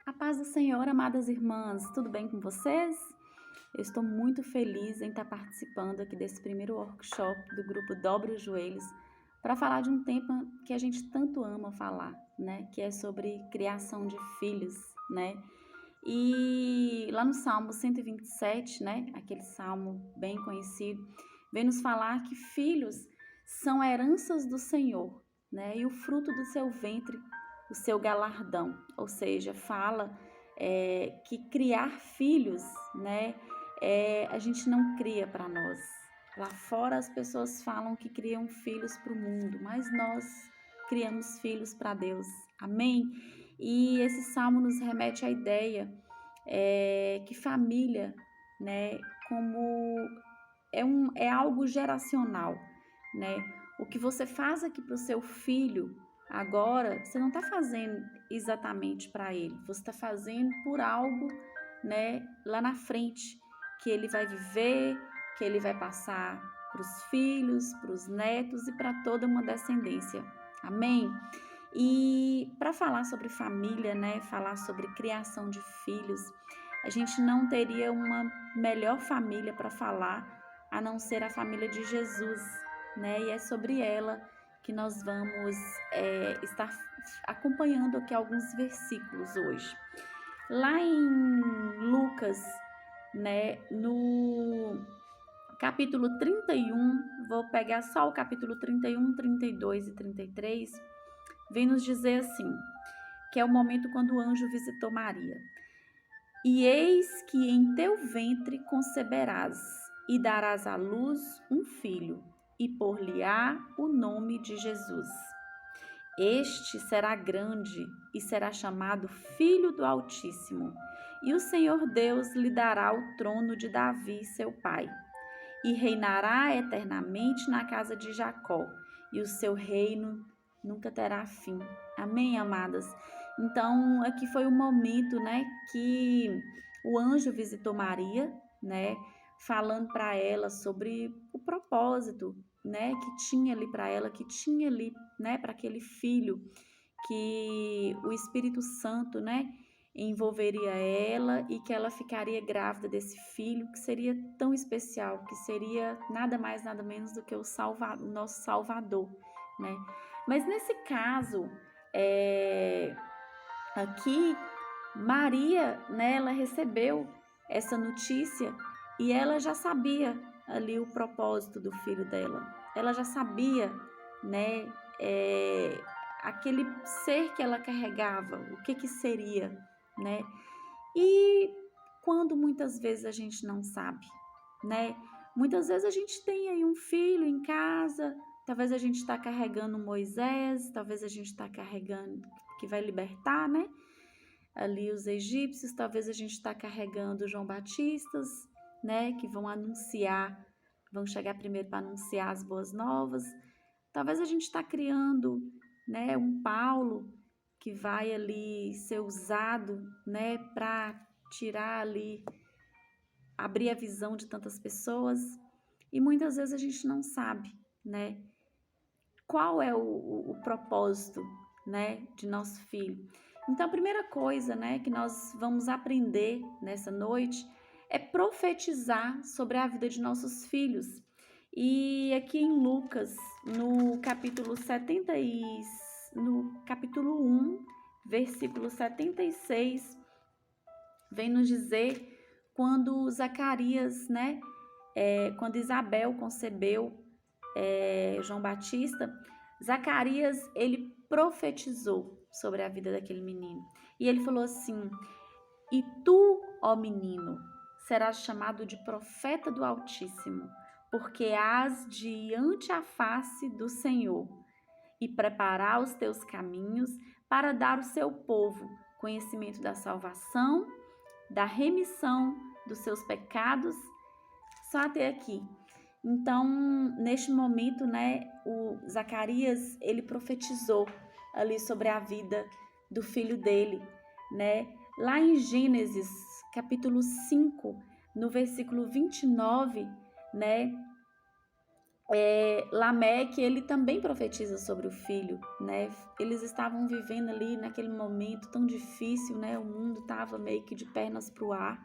A paz do Senhor, amadas irmãs, tudo bem com vocês? Eu estou muito feliz em estar participando aqui desse primeiro workshop do grupo Dobre os Joelhos para falar de um tema que a gente tanto ama falar, né? Que é sobre criação de filhos, né? E lá no Salmo 127, né? Aquele salmo bem conhecido, vem nos falar que filhos são heranças do Senhor, né? E o fruto do seu ventre, o seu galardão. Ou seja, fala que criar filhos, né? A gente não cria para nós. Lá fora as pessoas falam que criam filhos para o mundo, mas nós criamos filhos para Deus. Amém? E esse salmo nos remete à ideia que família, né, como é algo geracional, né? O que você faz aqui para o seu filho agora, você não está fazendo exatamente para ele, você está fazendo por algo, né, lá na frente, que ele vai viver, que ele vai passar para os filhos, para os netos e para toda uma descendência. Amém? E para falar sobre família, né, falar sobre criação de filhos, a gente não teria uma melhor família para falar a não ser a família de Jesus, né? E é sobre ela que nós vamos estar acompanhando aqui alguns versículos hoje. Lá em Lucas, né, no capítulo 31, vou pegar só o capítulo 31, 32 e 33, vem nos dizer assim, que é o momento quando o anjo visitou Maria. E eis que em teu ventre conceberás e darás à luz um filho, e por-lhe-á o nome de Jesus. Este será grande e será chamado Filho do Altíssimo, e o Senhor Deus lhe dará o trono de Davi, seu pai, e reinará eternamente na casa de Jacó, e o seu reino nunca terá fim. Amém, amadas? Então, aqui foi o momento, né, que o anjo visitou Maria, né, falando para ela sobre o propósito, né, que tinha ali para ela, que tinha ali, né, para aquele filho, que o Espírito Santo, né, envolveria ela e que ela ficaria grávida desse filho que seria tão especial, que seria nada mais, nada menos do que o nosso Salvador, né? Mas nesse caso, aqui, Maria, né, ela recebeu essa notícia e ela já sabia ali o propósito do filho dela. Ela já sabia, né, aquele ser que ela carregava, o que que seria, né? E quando muitas vezes a gente não sabe, né? Muitas vezes a gente tem aí um filho em casa, talvez a gente está carregando Moisés, talvez a gente está carregando que vai libertar, né? Ali os egípcios, talvez a gente está carregando João Batistas, né? Que vão anunciar, vão chegar primeiro para anunciar as boas novas. Talvez a gente está criando, né? Um Paulo que vai ali ser usado, né? Para tirar ali, abrir a visão de tantas pessoas. E muitas vezes a gente não sabe, né? Qual é o propósito, né, de nosso filho. Então, a primeira coisa, né, que nós vamos aprender nessa noite é profetizar sobre a vida de nossos filhos. E aqui em Lucas, no capítulo 1, versículo 76, vem nos dizer quando Zacarias, né, quando Isabel concebeu João Batista, Zacarias, ele profetizou sobre a vida daquele menino. E ele falou assim: "E tu, ó menino, serás chamado de profeta do Altíssimo, porque hás diante a face do Senhor e preparar os teus caminhos para dar ao seu povo conhecimento da salvação, da remissão dos seus pecados." Só até aqui. Então, neste momento, né, o Zacarias, ele profetizou ali sobre a vida do filho dele, né? Lá em Gênesis, capítulo 5, no versículo 29, né, Lameque, ele também profetiza sobre o filho, né? Eles estavam vivendo ali naquele momento tão difícil, né? O mundo estava meio que de pernas para o ar.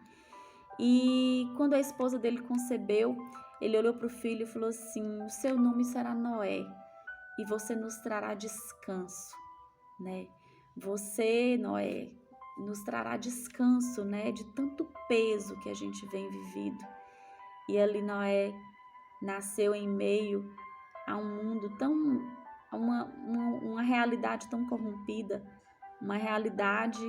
E quando a esposa dele concebeu, ele olhou para o filho e falou assim: o seu nome será Noé e você nos trará descanso, né? Você, Noé, nos trará descanso, né? De tanto peso que a gente vem vivido. E ali Noé nasceu em meio a um mundo tão, a uma realidade tão corrompida, uma realidade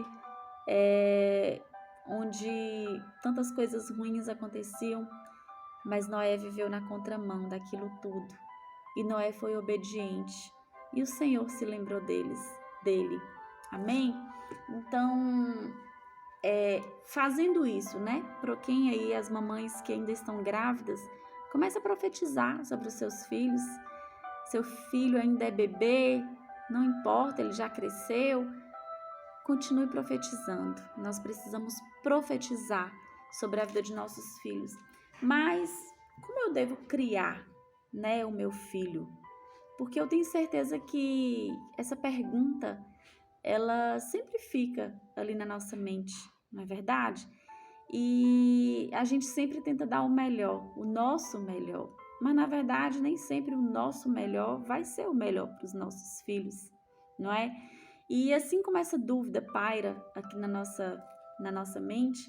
onde tantas coisas ruins aconteciam, mas Noé viveu na contramão daquilo tudo. E Noé foi obediente. E o Senhor se lembrou dele. Amém? Então, fazendo isso, né? Para quem aí, as mamães que ainda estão grávidas, comece a profetizar sobre os seus filhos. Seu filho ainda é bebê, não importa, ele já cresceu. Continue profetizando. Nós precisamos profetizar sobre a vida de nossos filhos. Mas como eu devo criar, né, o meu filho? Porque eu tenho certeza que essa pergunta, ela sempre fica ali na nossa mente, não é verdade? E a gente sempre tenta dar o melhor, o nosso melhor. Mas, na verdade, nem sempre o nosso melhor vai ser o melhor para os nossos filhos, não é? E assim como essa dúvida paira aqui na nossa mente,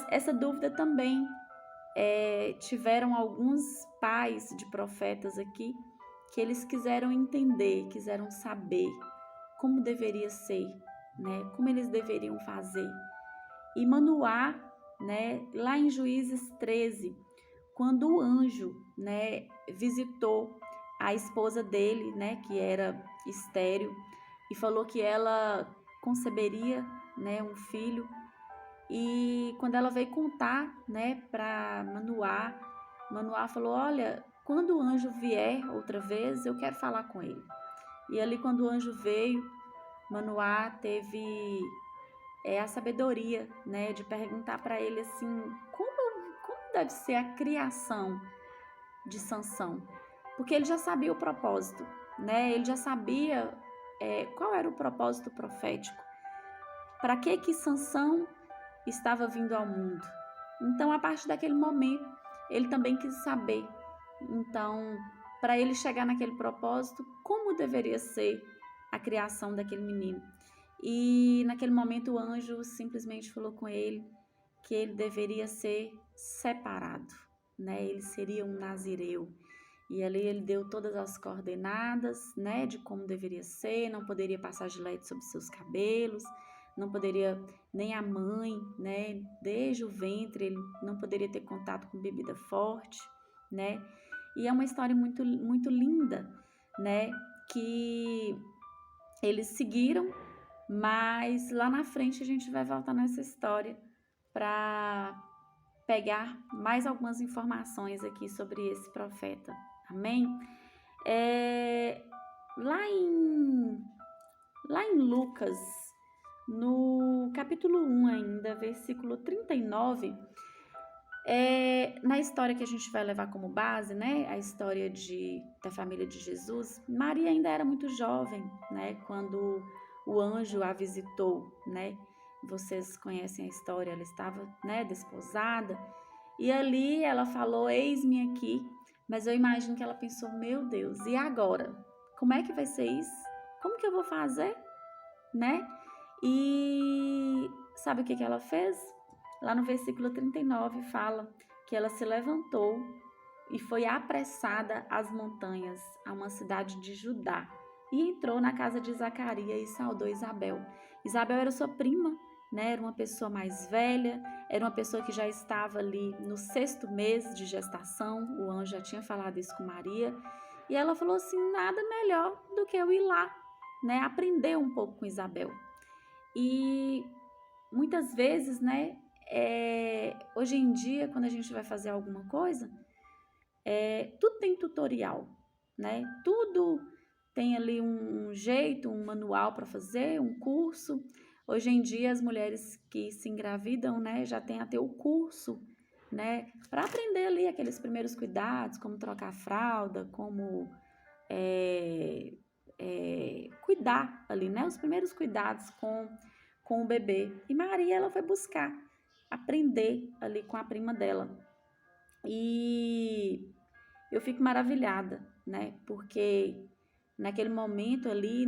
essa dúvida também tiveram alguns pais de profetas aqui que eles quiseram entender, quiseram saber como deveria ser, né? Como eles deveriam fazer. E Manoá, né, lá em Juízes 13, quando o anjo, né, visitou a esposa dele, né, que era estéril, e falou que ela conceberia, né, um filho. E quando ela veio contar, né, para Manoá falou: olha, quando o anjo vier outra vez, eu quero falar com ele. E ali, quando o anjo veio, Manoá teve a sabedoria, né, de perguntar para ele assim, como deve ser a criação de Sansão, porque ele já sabia o propósito, né? Ele já sabia qual era o propósito profético, para que Sansão estava vindo ao mundo. Então, a partir daquele momento, ele também quis saber. Então, para ele chegar naquele propósito, como deveria ser a criação daquele menino. E naquele momento o anjo simplesmente falou com ele que ele deveria ser separado, né? Ele seria um nazireu. E ali ele deu todas as coordenadas, né, de como deveria ser, não poderia passar gilete sobre seus cabelos, não poderia nem a mãe, né, desde o ventre, ele não poderia ter contato com bebida forte, né? E é uma história muito, muito linda, né, que eles seguiram, mas lá na frente a gente vai voltar nessa história para pegar mais algumas informações aqui sobre esse profeta. Amém? Lá em Lucas, no capítulo 1 ainda, versículo 39, na história que a gente vai levar como base, né, a história da família de Jesus, Maria ainda era muito jovem, né, quando o anjo a visitou, né? Vocês conhecem a história, ela estava, né, desposada, e ali ela falou: eis-me aqui. Mas eu imagino que ela pensou: meu Deus, e agora? Como é que vai ser isso? Como que eu vou fazer? Né? E sabe o que ela fez? Lá no versículo 39 fala que ela se levantou e foi apressada às montanhas, a uma cidade de Judá, e entrou na casa de Zacarias e saudou Isabel. Isabel era sua prima, né? Era uma pessoa mais velha, era uma pessoa que já estava ali no 6º mês de gestação, o anjo já tinha falado isso com Maria, e ela falou assim: nada melhor do que eu ir lá, né? Aprender um pouco com Isabel. E muitas vezes, né, hoje em dia, quando a gente vai fazer alguma coisa, tudo tem tutorial, né? Tudo tem ali um jeito, um manual para fazer, um curso. Hoje em dia, as mulheres que se engravidam, né, já tem até o curso né? Para aprender ali aqueles primeiros cuidados, como trocar a fralda, como cuidar ali, né? Os primeiros cuidados com o bebê. E Maria, ela foi buscar aprender ali com a prima dela. E eu fico maravilhada, né? Porque naquele momento ali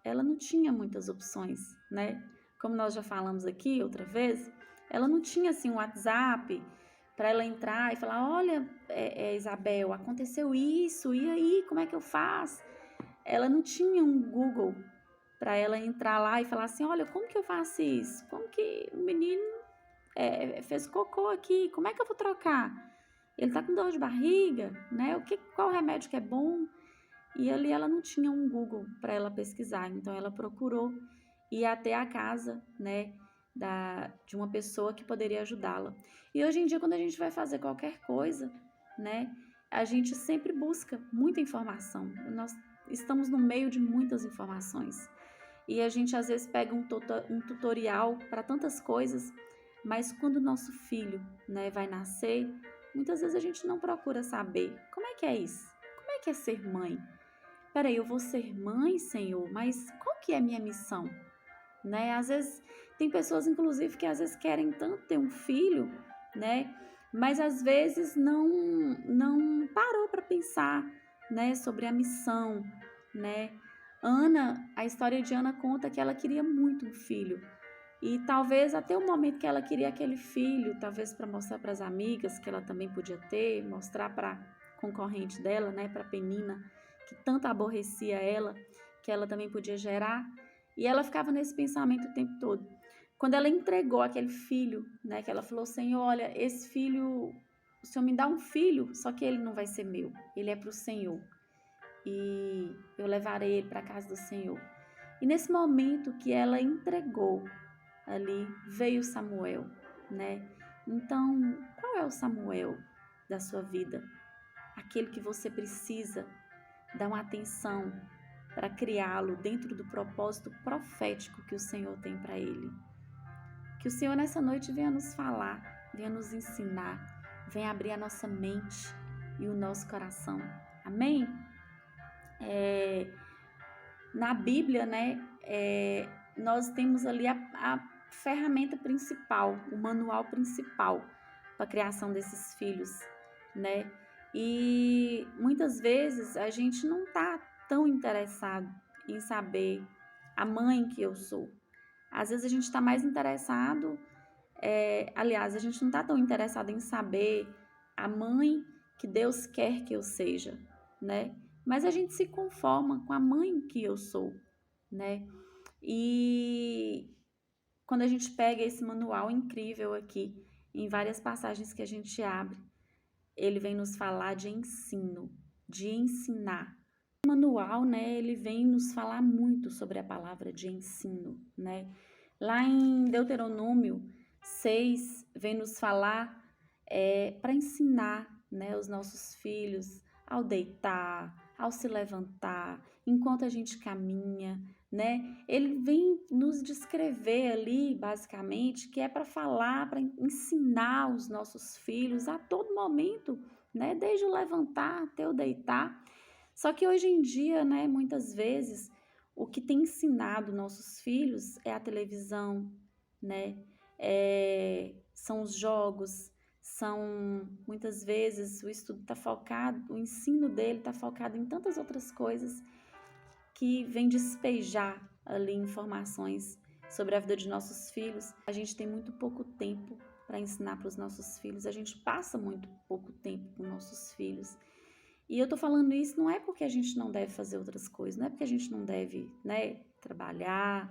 ela não tinha muitas opções, né? Como nós já falamos aqui outra vez, ela não tinha assim um WhatsApp para ela entrar e falar, olha, Isabel, aconteceu isso, e aí, como é que eu faço? Ela não tinha um Google para ela entrar lá e falar assim, olha, como que eu faço isso? Como que o menino fez cocô aqui? Como é que eu vou trocar? Ele tá com dor de barriga, né? Qual remédio que é bom? E ali ela não tinha um Google para ela pesquisar, então ela procurou ir até a casa, né, de uma pessoa que poderia ajudá-la. E hoje em dia, quando a gente vai fazer qualquer coisa, né, a gente sempre busca muita informação. Nós estamos no meio de muitas informações. E a gente às vezes pega um tutorial para tantas coisas, mas quando o nosso filho, né, vai nascer, muitas vezes a gente não procura saber como é que é isso, como é que é ser mãe. Peraí, eu vou ser mãe, Senhor, mas qual que é a minha missão? Né? Às vezes, tem pessoas, inclusive, que às vezes querem tanto ter um filho, né? Mas às vezes não parou para pensar, né, sobre a missão, né? A história de Ana conta que ela queria muito um filho. E talvez até o momento que ela queria aquele filho, talvez para mostrar para as amigas que ela também podia ter, mostrar para a concorrente dela, né, para Penina, que tanto aborrecia ela, que ela também podia gerar. E ela ficava nesse pensamento o tempo todo. Quando ela entregou aquele filho, né, que ela falou, Senhor, olha, esse filho, o Senhor me dá um filho, só que ele não vai ser meu, ele é para o Senhor. E eu levarei ele para a casa do Senhor. E nesse momento que ela entregou, ali veio Samuel, né? Então, qual é o Samuel da sua vida? Aquele que você precisa dar uma atenção para criá-lo dentro do propósito profético que o Senhor tem para ele. Que o Senhor nessa noite venha nos falar, venha nos ensinar, venha abrir a nossa mente e o nosso coração. Amém? Na Bíblia, né, nós temos ali a ferramenta principal, o manual principal para a criação desses filhos, né? E muitas vezes a gente não está tão interessado em saber a mãe que eu sou. Às vezes a gente está mais interessado, aliás, a gente não está tão interessado em saber a mãe que Deus quer que eu seja, né? Mas a gente se conforma com a mãe que eu sou, né? E quando a gente pega esse manual incrível aqui, em várias passagens que a gente abre, ele vem nos falar de ensino, de ensinar. O manual, né, ele vem nos falar muito sobre a palavra de ensino, né? Lá em Deuteronômio 6, vem nos falar para ensinar, né, os nossos filhos ao deitar, ao se levantar, enquanto a gente caminha, né? Ele vem nos descrever ali, basicamente, que é para falar, para ensinar os nossos filhos a todo momento, né? Desde o levantar até o deitar. Só que hoje em dia, né, muitas vezes, o que tem ensinado nossos filhos é a televisão, né? São os jogos, são muitas vezes o estudo está focado, o ensino dele está focado em tantas outras coisas que vem despejar ali informações sobre a vida de nossos filhos. A gente tem muito pouco tempo para ensinar para os nossos filhos, a gente passa muito pouco tempo com nossos filhos. E eu tô falando isso não é porque a gente não deve fazer outras coisas, não é porque a gente não deve, né, trabalhar,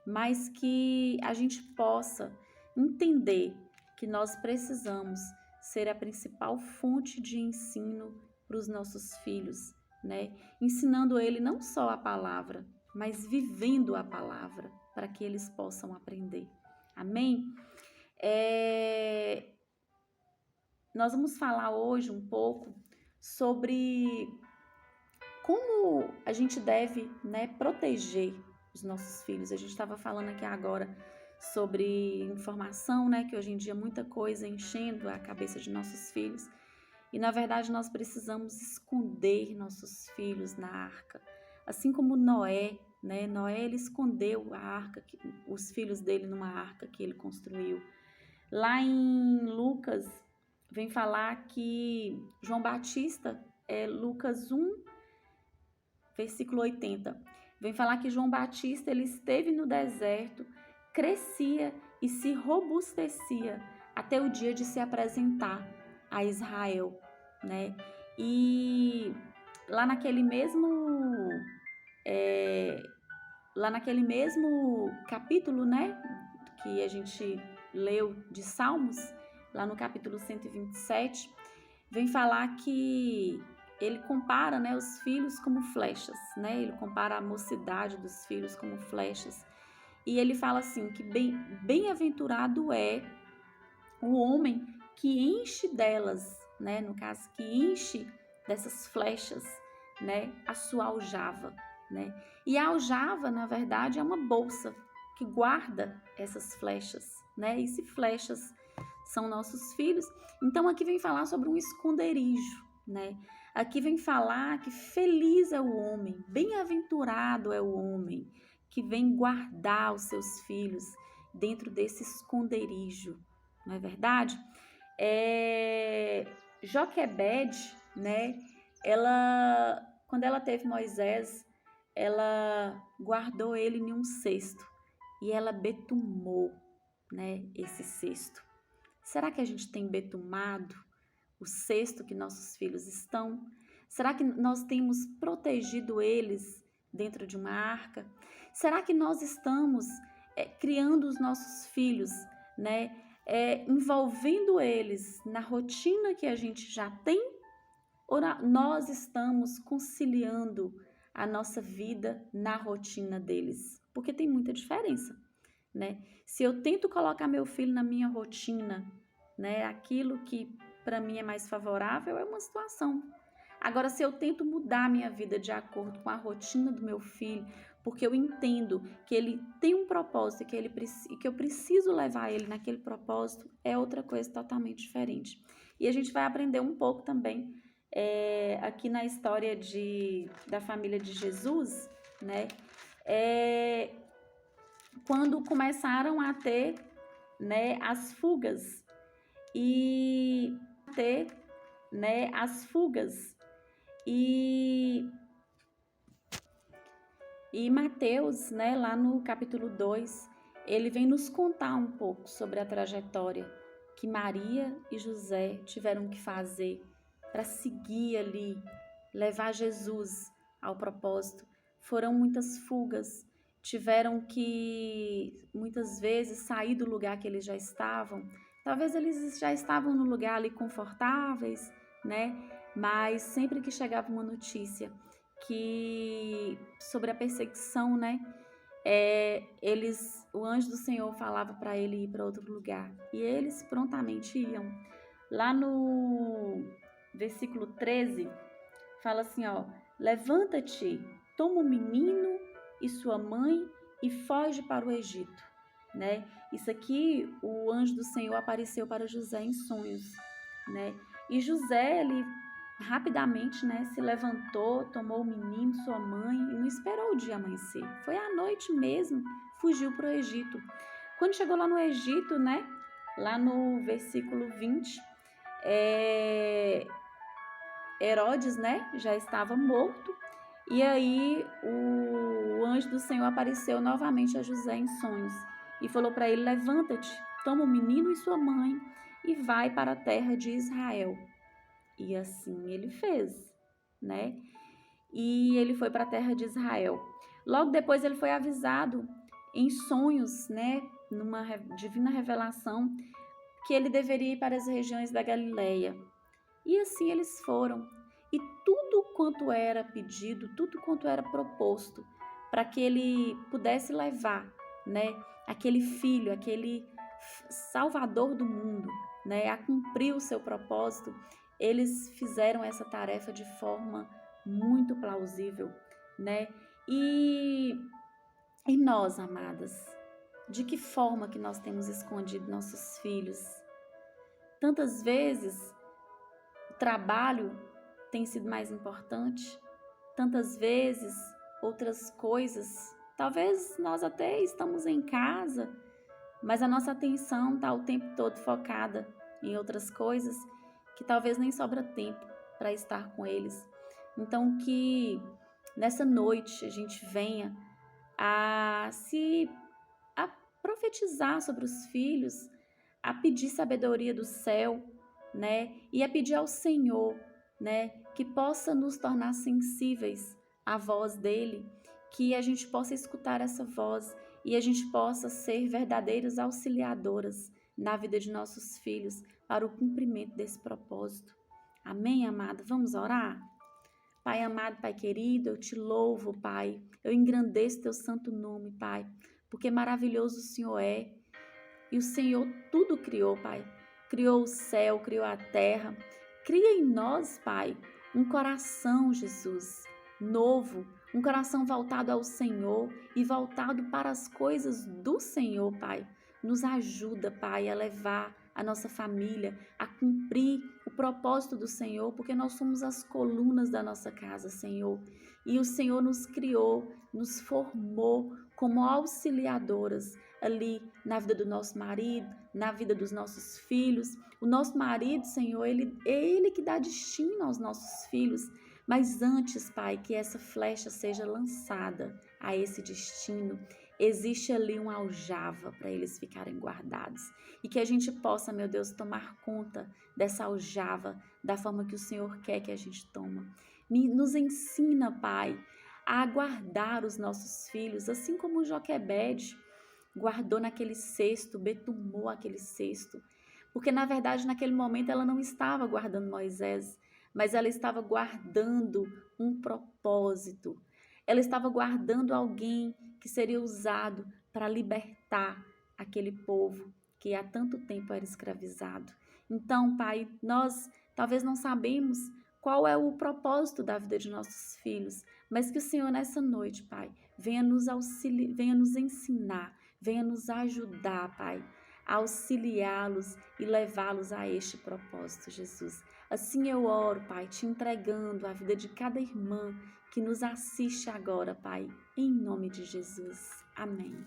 mas que a gente possa entender que nós precisamos ser a principal fonte de ensino para os nossos filhos, né? Ensinando ele não só a palavra, mas vivendo a palavra para que eles possam aprender. Amém? Nós vamos falar hoje um pouco sobre como a gente deve, né, proteger os nossos filhos. A gente estava falando aqui agora sobre informação, né? Que hoje em dia muita coisa enchendo a cabeça de nossos filhos. E na verdade nós precisamos esconder nossos filhos na arca. Assim como Noé, né? Noé ele escondeu a arca, os filhos dele numa arca que ele construiu. Lá em Lucas vem falar que João Batista, Lucas 1, versículo 80, vem falar que João Batista ele esteve no deserto, crescia e se robustecia até o dia de se apresentar a Israel, né? E lá naquele mesmo capítulo, né, que a gente leu de Salmos, lá no capítulo 127, vem falar que ele compara, né, os filhos como flechas, né? Ele compara a mocidade dos filhos como flechas. E ele fala assim que bem-aventurado é o homem que enche delas, né? No caso, que enche dessas flechas, né? A sua aljava, né? E a aljava, na verdade, é uma bolsa que guarda essas flechas, né? E se flechas são nossos filhos, então aqui vem falar sobre um esconderijo, né? Aqui vem falar que feliz é o homem, bem-aventurado é o homem que vem guardar os seus filhos dentro desse esconderijo, não é verdade? Joquebede, né? Quando ela teve Moisés, ela guardou ele em um cesto e ela betumou, né, esse cesto. Será que a gente tem betumado o cesto que nossos filhos estão? Será que nós temos protegido eles dentro de uma arca? Será que nós estamos criando os nossos filhos, né, envolvendo eles na rotina que a gente já tem? Ou nós estamos conciliando a nossa vida na rotina deles? Porque tem muita diferença, né? Se eu tento colocar meu filho na minha rotina, né, aquilo que para mim é mais favorável é uma situação. Agora, se eu tento mudar a minha vida de acordo com a rotina do meu filho, porque eu entendo que ele tem um propósito e que eu preciso levar ele naquele propósito, é outra coisa totalmente diferente. E a gente vai aprender um pouco também aqui na história da família de Jesus, né? Quando começaram a ter, né, as fugas e Mateus, né, lá no capítulo 2, ele vem nos contar um pouco sobre a trajetória que Maria e José tiveram que fazer para seguir ali, levar Jesus ao propósito. Foram muitas fugas, tiveram que muitas vezes sair do lugar que eles já estavam. Talvez eles já estavam no lugar ali confortáveis, né? Mas sempre que chegava uma notícia sobre a perseguição, né? O anjo do Senhor falava para ele ir para outro lugar e eles prontamente iam. Lá no versículo 13 fala assim, ó: levanta-te, toma o menino e sua mãe e foge para o Egito, né? Isso aqui, o anjo do Senhor apareceu para José em sonhos, né? E José, ele rapidamente, né, se levantou, tomou o menino, sua mãe e não esperou o dia amanhecer. Foi à noite mesmo, fugiu para o Egito. Quando chegou lá no Egito, né, lá no versículo 20, Herodes, né, já estava morto. E aí o anjo do Senhor apareceu novamente a José em sonhos e falou para ele: levanta-te, toma o menino e sua mãe e vai para a terra de Israel. E assim ele fez, né? E ele foi para a terra de Israel. Logo depois ele foi avisado em sonhos, né, numa divina revelação, que ele deveria ir para as regiões da Galileia. E assim eles foram. E tudo quanto era pedido, tudo quanto era proposto para que ele pudesse levar, né, aquele filho, aquele salvador do mundo, né, a cumprir o seu propósito, eles fizeram essa tarefa de forma muito plausível, né? E nós, amadas, De que forma que nós temos escondido nossos filhos? Tantas vezes o trabalho tem sido mais importante, tantas vezes outras coisas. Talvez nós até estamos em casa, mas a nossa atenção está o tempo todo focada em outras coisas que talvez nem sobra tempo para estar com eles. Então que nessa noite a gente venha a profetizar sobre os filhos, a pedir sabedoria do céu, né? E a pedir ao Senhor, né, que possa nos tornar sensíveis à voz dele, que a gente possa escutar essa voz e a gente possa ser verdadeiras auxiliadoras na vida de nossos filhos para o cumprimento desse propósito. Amém, amada? Vamos orar? Pai amado, Pai querido, eu te louvo, Pai. Eu engrandeço teu santo nome, Pai, porque maravilhoso o Senhor é. E o Senhor tudo criou, Pai. Criou o céu, criou a terra. Cria em nós, Pai, um coração, Jesus, novo, um coração voltado ao Senhor e voltado para as coisas do Senhor, Pai. Nos ajuda, Pai, a levar a nossa família a cumprir o propósito do Senhor, porque nós somos as colunas da nossa casa, Senhor. E o Senhor nos criou, nos formou como auxiliadoras ali na vida do nosso marido, na vida dos nossos filhos. O nosso marido, Senhor, é ele que dá destino aos nossos filhos. Mas antes, Pai, que essa flecha seja lançada a esse destino, existe ali uma aljava para eles ficarem guardados. E que a gente possa, meu Deus, tomar conta dessa aljava da forma que o Senhor quer que a gente toma. Nos ensina, Pai, a guardar os nossos filhos, assim como Joquebede guardou naquele cesto, betumou aquele cesto. Porque, na verdade, naquele momento ela não estava guardando Moisés, mas ela estava guardando um propósito. Ela estava guardando alguém que seria usado para libertar aquele povo que há tanto tempo era escravizado. Então, Pai, nós talvez não sabemos qual é o propósito da vida de nossos filhos, mas que o Senhor nessa noite, Pai, venha nos auxiliar, venha nos ensinar, venha nos ajudar, Pai, a auxiliá-los e levá-los a este propósito, Jesus. Assim eu oro, Pai, te entregando a vida de cada irmã que nos assiste agora, Pai, em nome de Jesus. Amém.